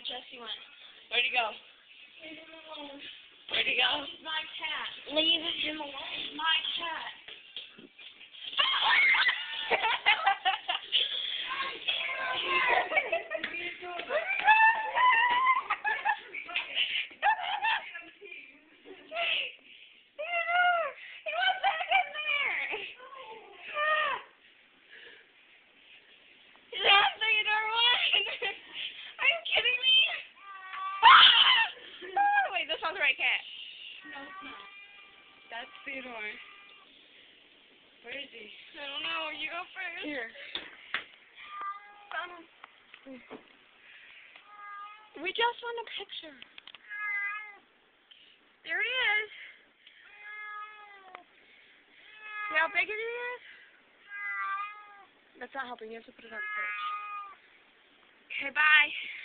where Jesse went. Where'd he go? Leave him alone. Where'd he go? He's my cat. Leave him alone. He's my cat. That's not the right cat. No, it's not. That's Theodore. Where is he? I don't know. You go first. Here. We just want a picture. There he is. See how big it is? That's not helping. You have to put it on the fridge. Okay, bye.